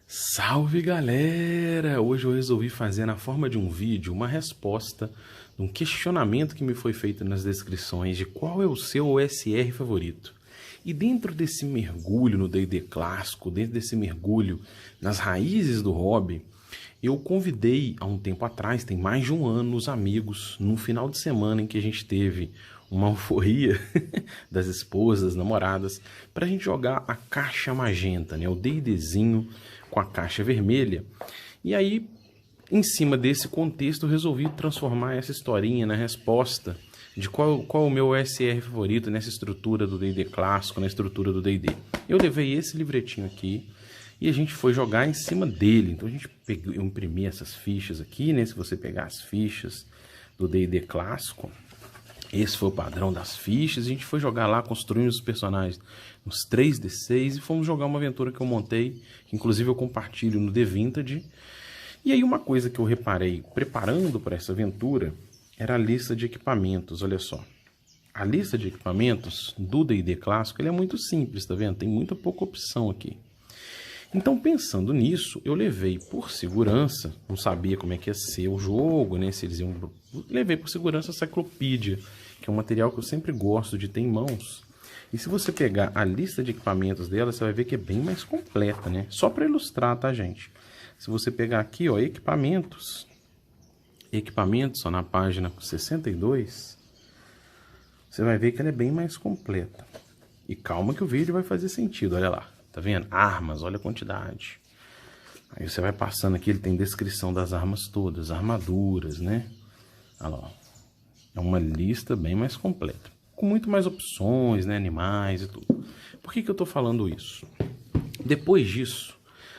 Salve galera! Hoje eu resolvi fazer na forma de um vídeo uma resposta de um questionamento que me foi feito nas descrições de qual é o seu OSR favorito. E dentro desse mergulho no D&D clássico, dentro desse mergulho nas raízes do hobby, eu convidei há um tempo atrás, tem mais de um ano, os amigos, num final de semana em que a gente teve uma euforia das esposas, namoradas, para a gente jogar a caixa magenta, né? O D&Dzinho com a caixa vermelha. E aí, em cima desse contexto, eu resolvi transformar essa historinha na resposta de qual o meu OSR favorito nessa estrutura do D&D clássico, na estrutura do D&D. Eu levei esse livretinho aqui e a gente foi jogar em cima dele. Então eu imprimi essas fichas aqui, né? Se você pegar as fichas do D&D clássico, esse foi o padrão das fichas. A gente foi jogar lá, construindo os personagens uns 3D6 e fomos jogar uma aventura que eu montei, que inclusive eu compartilho no The Vintage. E aí uma coisa que eu reparei preparando para essa aventura era a lista de equipamentos. Olha só, a lista de equipamentos do D&D clássico ele é muito simples, tá vendo? Tem muita pouca opção aqui. Então, pensando nisso, eu levei por segurança, não sabia como é que ia ser o jogo, né? Se eles iam... Levei por segurança a Cyclopedia, que é um material que eu sempre gosto de ter em mãos. E se você pegar a lista de equipamentos dela, você vai ver que é bem mais completa, né? Só para ilustrar, tá, gente? Se você pegar aqui, ó, equipamentos, ó, na página 62, você vai ver que ela é bem mais completa. E calma que o vídeo vai fazer sentido, olha lá. Tá vendo? Armas, olha a quantidade. Aí você vai passando aqui, ele tem descrição das armas todas, armaduras, né? Olha lá, ó. É uma lista bem mais completa. Com muito mais opções, né? Animais e tudo. Por que eu tô falando isso? Depois disso,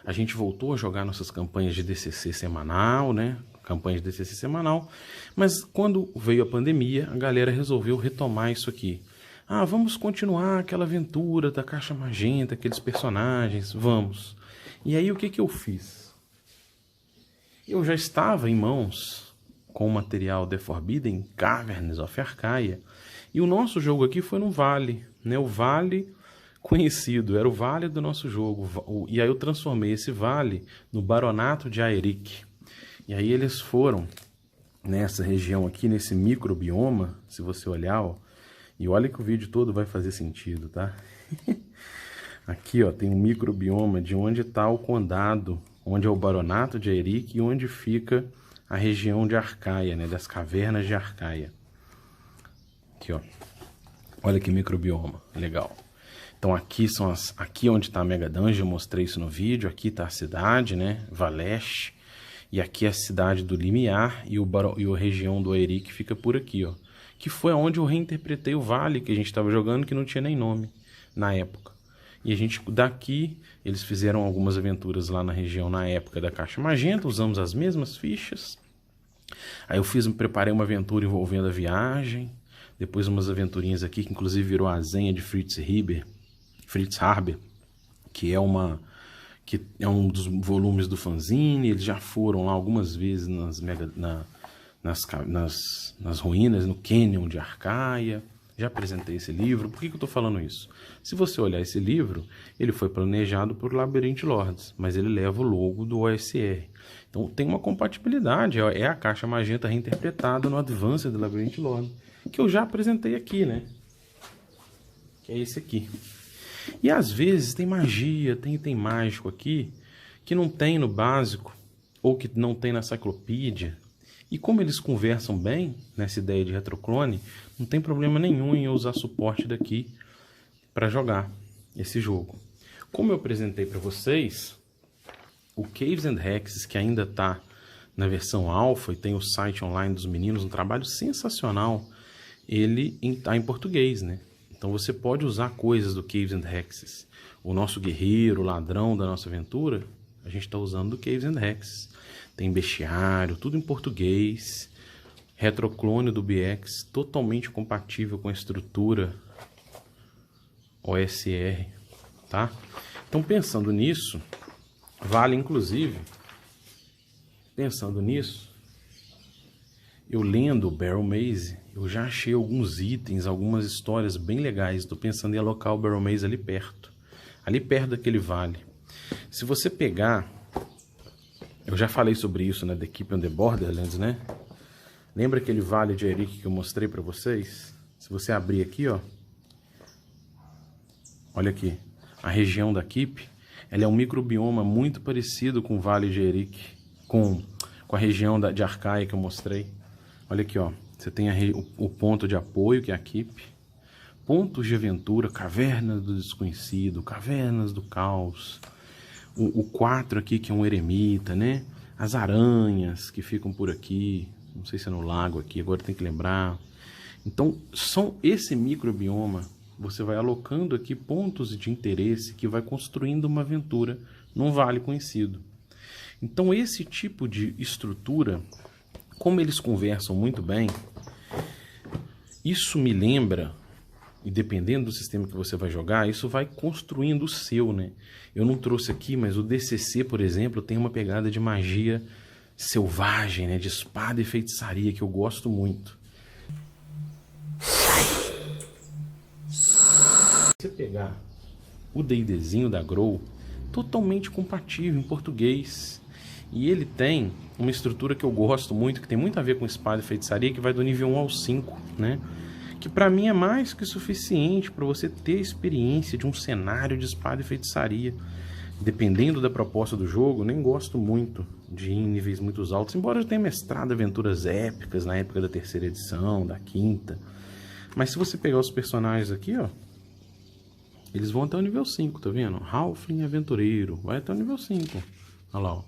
a gente voltou a jogar nossas campanhas de DCC semanal, né? Campanha de DCC semanal. Mas quando veio a pandemia, a galera resolveu retomar isso aqui. Ah, vamos continuar aquela aventura da caixa magenta, aqueles personagens, vamos. E aí o que eu fiz? Eu já estava em mãos com o material The Forbidden Caverns of Arcaia, e o nosso jogo aqui foi no vale, né? O vale conhecido, era o vale do nosso jogo. E aí eu transformei esse vale no Baronato de Aeric. E aí eles foram nessa região aqui, nesse microbioma, se você olhar, ó. E olha que o vídeo todo vai fazer sentido, tá? Aqui, ó, tem um microbioma de onde está o condado, onde é o Baronato de Aeric e onde fica a região de Arcaia, né? Das cavernas de Arcaia. Aqui, ó. Olha que microbioma, legal. Então aqui são aqui onde está a Mega Dungeon, eu mostrei isso no vídeo. Aqui está a cidade, né? Valeste. E aqui é a cidade do Limiar e a região do Aeric fica por aqui, ó. Que foi onde eu reinterpretei o vale que a gente estava jogando, que não tinha nem nome na época. E a gente, daqui, eles fizeram algumas aventuras lá na região na época da Caixa Magenta, usamos as mesmas fichas. Aí eu preparei uma aventura envolvendo a viagem, depois umas aventurinhas aqui, que inclusive virou a Zenha de Fritz Harber, que é um dos volumes do fanzine. Eles já foram lá algumas vezes nas ruínas, no Canyon de Arcaia. Já apresentei esse livro. Por que eu estou falando isso? Se você olhar esse livro, ele foi planejado por Labyrinth Lords, mas ele leva o logo do OSR. Então tem uma compatibilidade. É a caixa magenta reinterpretada no Advanced do Labyrinth Lords, que eu já apresentei aqui, né? Que é esse aqui. E às vezes tem magia, tem item mágico aqui, que não tem no básico, ou que não tem na Cyclopedia. E como eles conversam bem nessa ideia de retroclone, não tem problema nenhum em eu usar suporte daqui para jogar esse jogo. Como eu apresentei para vocês, o Caves and Hexes, que ainda está na versão alfa e tem o site online dos meninos, um trabalho sensacional, ele está em português, né? Então você pode usar coisas do Caves and Hexes. O nosso guerreiro, o ladrão da nossa aventura, a gente está usando do Caves and Hexes. Tem bestiário, tudo em português. Retroclone do BX, totalmente compatível com a estrutura OSR, tá? Então, pensando nisso, vale inclusive, eu lendo o Barrel Maze, eu já achei alguns itens, algumas histórias bem legais. Estou pensando em alocar o Barrel Maze ali perto daquele vale. Se você pegar Eu já falei sobre isso na The Keep on the Borderlands, né? Lembra aquele vale de Eric que eu mostrei para vocês? Se você abrir aqui, ó. Olha aqui. A região da Keep, ela é um microbioma muito parecido com o Vale de Eric, com a região de Arcaia que eu mostrei. Olha aqui, ó. Você tem o ponto de apoio, que é a Keep. Pontos de aventura, cavernas do desconhecido, cavernas do caos. O 4 aqui, que é um eremita, né? As aranhas que ficam por aqui. Não sei se é no lago aqui, agora tem que lembrar. Então, esse microbioma, você vai alocando aqui pontos de interesse que vai construindo uma aventura num vale conhecido. Então, esse tipo de estrutura, como eles conversam muito bem, isso me lembra, e dependendo do sistema que você vai jogar, isso vai construindo o seu, né? Eu não trouxe aqui, mas o DCC, por exemplo, tem uma pegada de magia selvagem, né? De espada e feitiçaria, que eu gosto muito. Se você pegar o D&Dzinho da Grow, totalmente compatível em português. E ele tem uma estrutura que eu gosto muito, que tem muito a ver com espada e feitiçaria, que vai do nível 1 ao 5, né? Que pra mim é mais que suficiente para você ter experiência de um cenário de espada e feitiçaria. Dependendo da proposta do jogo, nem gosto muito de ir em níveis muito altos, embora eu tenha mestrado aventuras épicas na época da 3ª edição, da 5ª. Mas se você pegar os personagens aqui, ó, eles vão até o nível 5, tá vendo? Halfling aventureiro, vai até o nível 5. Olha lá, ó.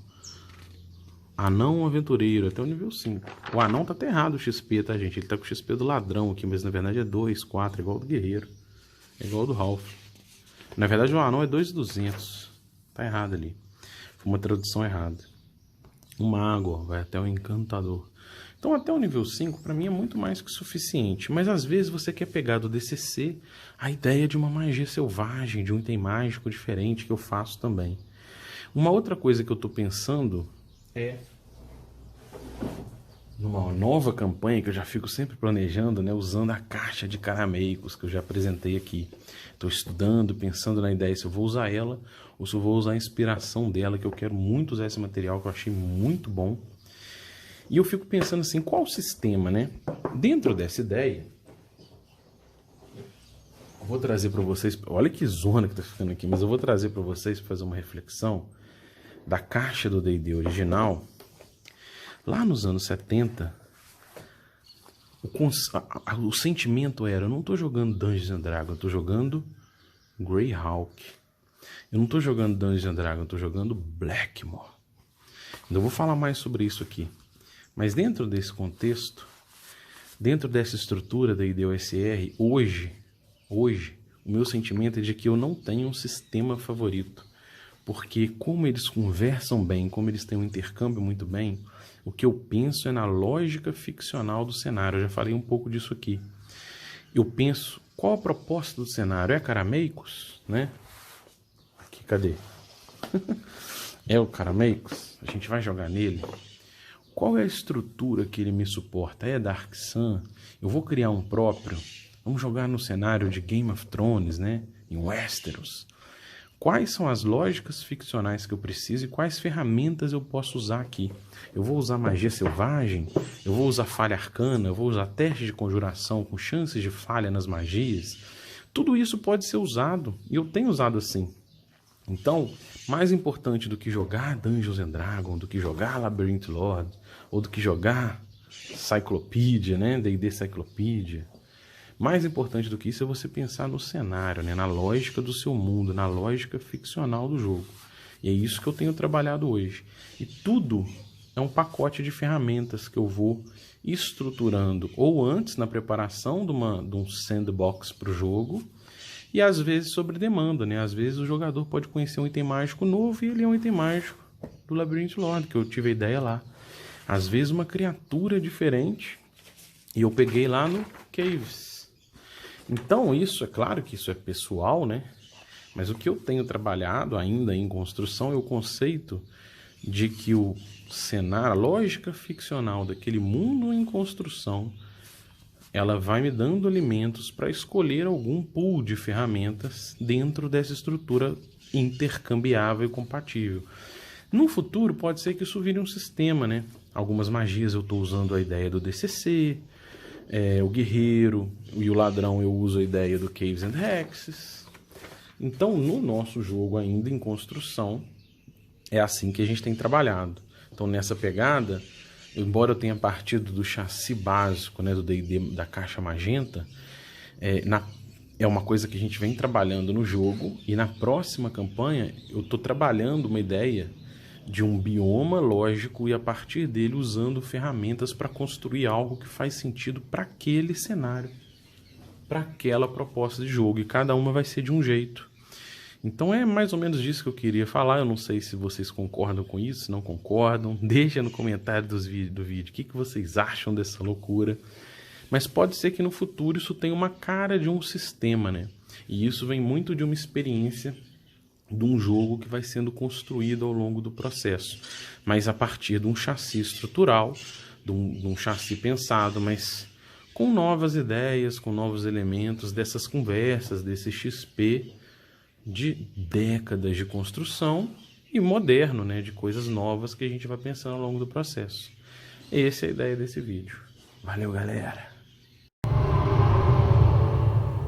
Anão aventureiro, até o nível 5. O anão tá até errado o XP, tá, gente? Ele tá com o XP do ladrão aqui, mas na verdade é 2, 4, igual ao do guerreiro. É igual ao do Halfling. Na verdade o anão é 2.200. Tá errado ali. Foi uma tradução errada. O mago, ó, vai até o encantador. Então até o nível 5 para mim é muito mais que suficiente. Mas às vezes você quer pegar do DCC a ideia de uma magia selvagem, de um item mágico diferente, que eu faço também. Uma outra coisa que eu tô pensando é numa nova campanha que eu já fico sempre planejando, né, usando a caixa de carameicos que eu já apresentei aqui. Estou estudando, pensando na ideia se eu vou usar ela ou se eu vou usar a inspiração dela, que eu quero muito usar esse material, que eu achei muito bom. E eu fico pensando assim, qual o sistema, né? Dentro dessa ideia, eu vou trazer para vocês, olha que zona que tá ficando aqui, mas eu vou trazer para vocês para fazer uma reflexão da caixa do D&D original. Lá nos anos 70, o sentimento era, eu não estou jogando Dungeons and Dragons, eu estou jogando Greyhawk. Eu não estou jogando Dungeons and Dragons, eu estou jogando Blackmoor. Eu vou falar mais sobre isso aqui. Mas dentro desse contexto, dentro dessa estrutura da IDOSR, hoje, o meu sentimento é de que eu não tenho um sistema favorito. Porque como eles conversam bem, como eles têm um intercâmbio muito bem, o que eu penso é na lógica ficcional do cenário. Eu já falei um pouco disso aqui. Eu penso, qual a proposta do cenário? É Carameicos, né? Aqui, cadê? É o Carameicos? A gente vai jogar nele. Qual é a estrutura que ele me suporta? É Dark Sun? Eu vou criar um próprio? Vamos jogar no cenário de Game of Thrones, né? Em Westeros. Quais são as lógicas ficcionais que eu preciso e quais ferramentas eu posso usar aqui? Eu vou usar magia selvagem? Eu vou usar falha arcana? Eu vou usar teste de conjuração com chances de falha nas magias? Tudo isso pode ser usado e eu tenho usado assim. Então, mais importante do que jogar Dungeons and Dragons, do que jogar Labyrinth Lord, ou do que jogar Cyclopedia, né? D&D Cyclopedia. Mais importante do que isso é você pensar no cenário, né? Na lógica do seu mundo, na lógica ficcional do jogo. E é isso que eu tenho trabalhado hoje. E tudo é um pacote de ferramentas que eu vou estruturando, ou antes na preparação de um sandbox para o jogo, e às vezes sobre demanda, né? Às vezes o jogador pode conhecer um item mágico novo e ele é um item mágico do Labyrinth Lord, que eu tive a ideia lá. Às vezes uma criatura diferente, e eu peguei lá no Caves. Então isso, é claro que isso é pessoal, né? Mas o que eu tenho trabalhado ainda em construção é o conceito de que o cenário, a lógica ficcional daquele mundo em construção, ela vai me dando alimentos para escolher algum pool de ferramentas dentro dessa estrutura intercambiável e compatível. No futuro, pode ser que isso vire um sistema, né? Algumas magias eu estou usando a ideia do DCC, o guerreiro e o ladrão eu uso a ideia do Caves and Hexes. Então, no nosso jogo ainda em construção, é assim que a gente tem trabalhado. Então, nessa pegada, embora eu tenha partido do chassi básico, né, do D&D da caixa magenta, é uma coisa que a gente vem trabalhando no jogo, e na próxima campanha eu estou trabalhando uma ideia de um bioma lógico e a partir dele usando ferramentas para construir algo que faz sentido para aquele cenário, para aquela proposta de jogo, e cada uma vai ser de um jeito. Então é mais ou menos disso que eu queria falar. Eu não sei se vocês concordam com isso, se não concordam. Deixa no comentário do vídeo o que vocês acham dessa loucura. Mas pode ser que no futuro isso tenha uma cara de um sistema, né? E isso vem muito de uma experiência de um jogo que vai sendo construído ao longo do processo. Mas a partir de um chassi estrutural, de um chassi pensado, mas com novas ideias, com novos elementos dessas conversas, desse XP de décadas de construção e moderno, né, de coisas novas que a gente vai pensando ao longo do processo. Essa é a ideia desse vídeo. Valeu, galera!